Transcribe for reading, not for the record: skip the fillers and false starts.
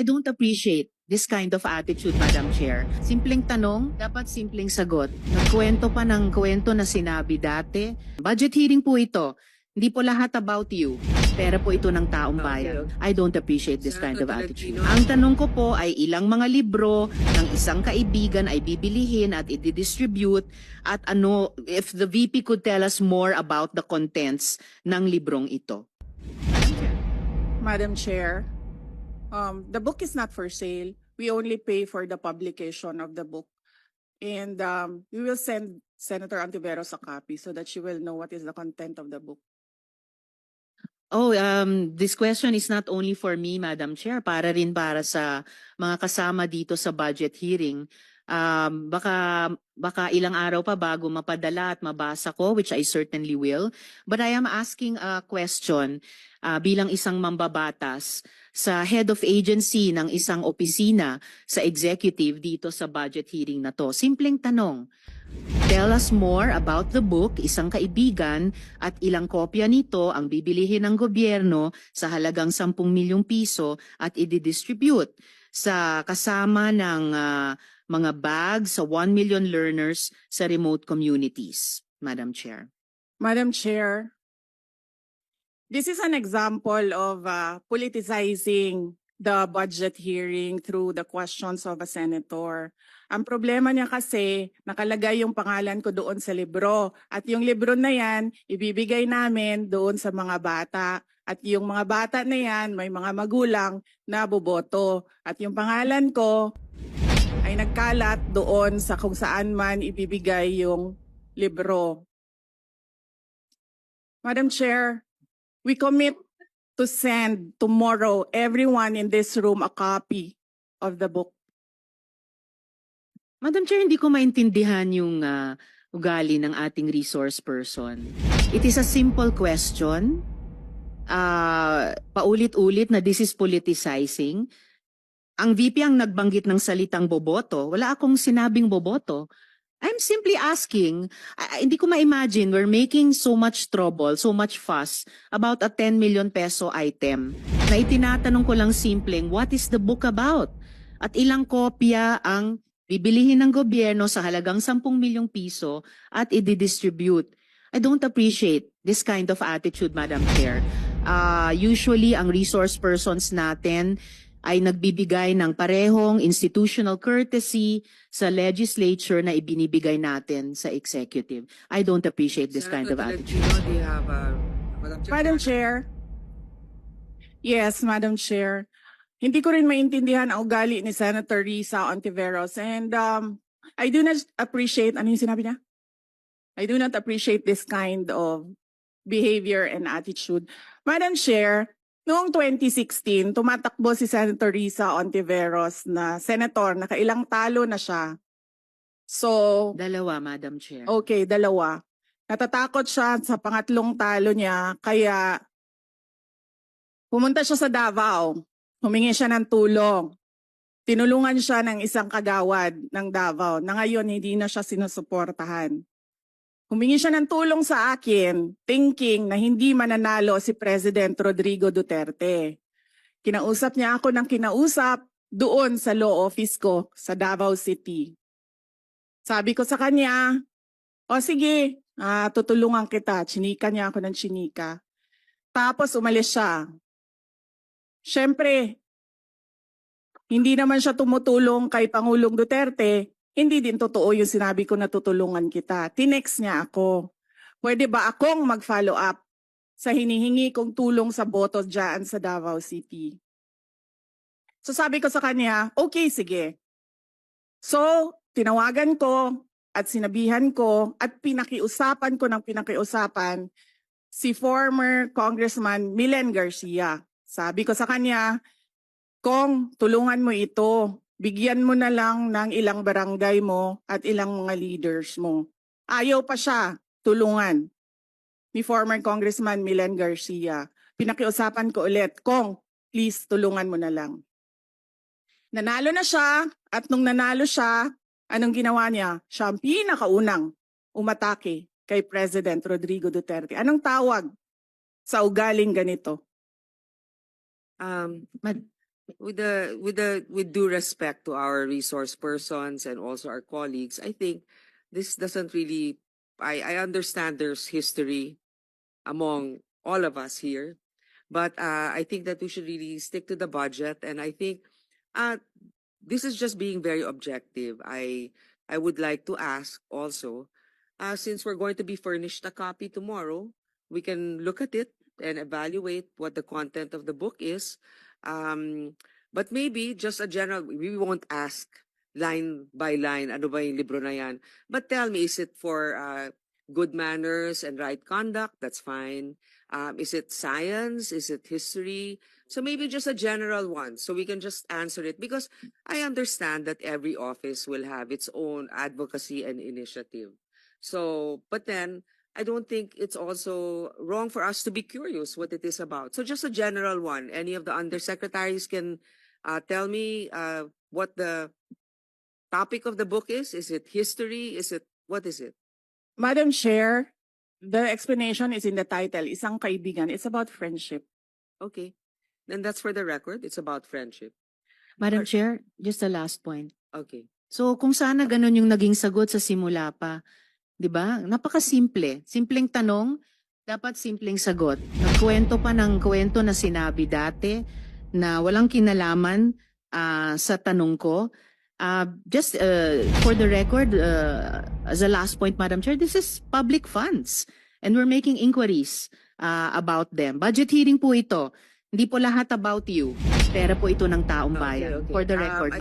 I don't appreciate this kind of attitude, Madam Chair. Simpleng tanong, dapat simpleng sagot. Nagkwento pa ng kwento na sinabi dati. Budget hearing po ito. Hindi po lahat about you. Pera po ito ng taong bayan. I don't appreciate this kind of attitude. Ang tanong ko po ay ilang mga libro ng isang kaibigan ay bibilihin at i-distribute at ano, if the VP could tell us more about the contents ng librong ito. Madam Chair, the book is not for sale. We only pay for the publication of the book. And we will send Senator Antiveros a copy so that she will know what is the content of the book. Oh, this question is not only for me, Madam Chair, para rin para sa mga kasama dito sa budget hearing. Baka ilang araw pa bago mapadala at mabasa ko, which I certainly will. But I am asking a question bilang isang mambabatas sa head of agency ng isang opisina sa executive dito sa budget hearing na to. Simpleng tanong. Tell us more about the book, Isang Kaibigan, at ilang kopya nito ang bibilihin ng gobyerno sa halagang 10 milyong piso at i-distribute sa kasama ng mga bags sa 1 million learners sa remote communities, Madam Chair. Madam Chair, this is an example of politicizing the budget hearing through the questions of a senator. Ang problema niya kasi, nakalagay yung pangalan ko doon sa libro. At yung libro na yan, ibibigay namin doon sa mga bata. At yung mga bata na yan, may mga magulang na boboto. At yung pangalan ko ay nagkalat doon sa kung saan man ibibigay yung libro. Madam Chair, we commit to send tomorrow everyone in this room a copy of the book. Madam Chair, hindi ko maintindihan yung ugali ng ating resource person. It is a simple question. Paulit-ulit na this is politicizing. Ang VP ang nagbanggit ng salitang boboto. Wala akong sinabing boboto. I'm simply asking, hindi ko ma-imagine we're making so much trouble, so much fuss about a 10 million peso item na itinatanong ko lang simpleng, what is the book about? At ilang kopya ang bibilihin ng gobyerno sa halagang 10 milyong piso at i-distribute. I don't appreciate this kind of attitude, Madam Chair. Usually, ang resource persons natin ay nagbibigay ng parehong institutional courtesy sa legislature na ibinibigay natin sa executive. I don't appreciate this kind of attitude. Do you have, Madam Chair. Yes, Madam Chair. Hindi ko rin maintindihan ang ugali ni Senator Risa Ontiveros. And I do not appreciate, ano yung sinabi niya? I do not appreciate this kind of behavior and attitude. Madam Chair, noong 2016, tumatakbo si Senator Risa Ontiveros na senator, nakailang talo na siya. So, Dalawa, Madam Chair. okay, dalawa. Natatakot siya sa pangatlong talo niya, kaya pumunta siya sa Davao. Humingi siya ng tulong. Tinulungan siya ng isang kagawad ng Davao na ngayon hindi na siya sinusuportahan. Humingi siya ng tulong sa akin, thinking na hindi mananalo si President Rodrigo Duterte. Kinausap niya ako ng kinausap doon sa law office ko sa Davao City. Sabi ko sa kanya, o sige, tutulungan kita. Chinika niya ako ng chinika. Tapos umalis siya. Siyempre, hindi naman siya tumutulong kay Pangulong Duterte, hindi din totoo yung sinabi ko na tutulungan kita. Tinext niya ako. Pwede ba akong mag-follow up sa hinihingi kong tulong sa boto dyan sa Davao City? So sabi ko sa kanya, okay, sige. So, tinawagan ko at sinabihan ko at pinakiusapan ko ng pinakiusapan si former Congressman Milen Garcia. Sabi ko sa kanya, Kong, tulungan mo ito. Bigyan mo na lang ng ilang barangay mo at ilang mga leaders mo. Ayaw pa siya tulungan ni former Congressman Milen Garcia. Pinakiusapan ko ulit, Kong, please tulungan mo na lang. Nanalo na siya at nung nanalo siya, anong ginawa niya? Siya ang pinakaunang umatake kay President Rodrigo Duterte. Anong tawag sa ugaling ganito? with due respect to our resource persons and also our colleagues, I think this doesn't really. I understand there's history among all of us here, but I think that we should really stick to the budget, and I think uh, this is just being very objective. I would like to ask also, since we're going to be furnished a copy tomorrow, we can look at it and evaluate what the content of the book is. But maybe just a general, we won't ask line by line, ano ba yung libro na yan? But tell me, is it for good manners and right conduct? That's fine. Is it science? Is it history? So maybe just a general one, so we can just answer it, because I understand that every office will have its own advocacy and initiative. So, but then I don't think it's also wrong for us to be curious what it is about. So just a general one. Any of the undersecretaries can tell me what the topic of the book is. Is it history? What is it? Madam Chair, the explanation is in the title, Isang Kaibigan. It's about friendship. Okay. Then that's for the record. It's about friendship. Madam Chair, just the last point. Okay. So kung sana ganun yung naging sagot sa simula pa, 'di ba? Napakasimple. Simpleng tanong, dapat simpleng sagot. Nagkwento pa ng kwento na sinabi dati na walang kinalaman sa tanong ko. Just for the record, as a last point, Madam Chair, this is public funds and we're making inquiries about them. Budget hearing po ito. Hindi po lahat about you. Pera po ito ng taong bayan. Okay. For the record, I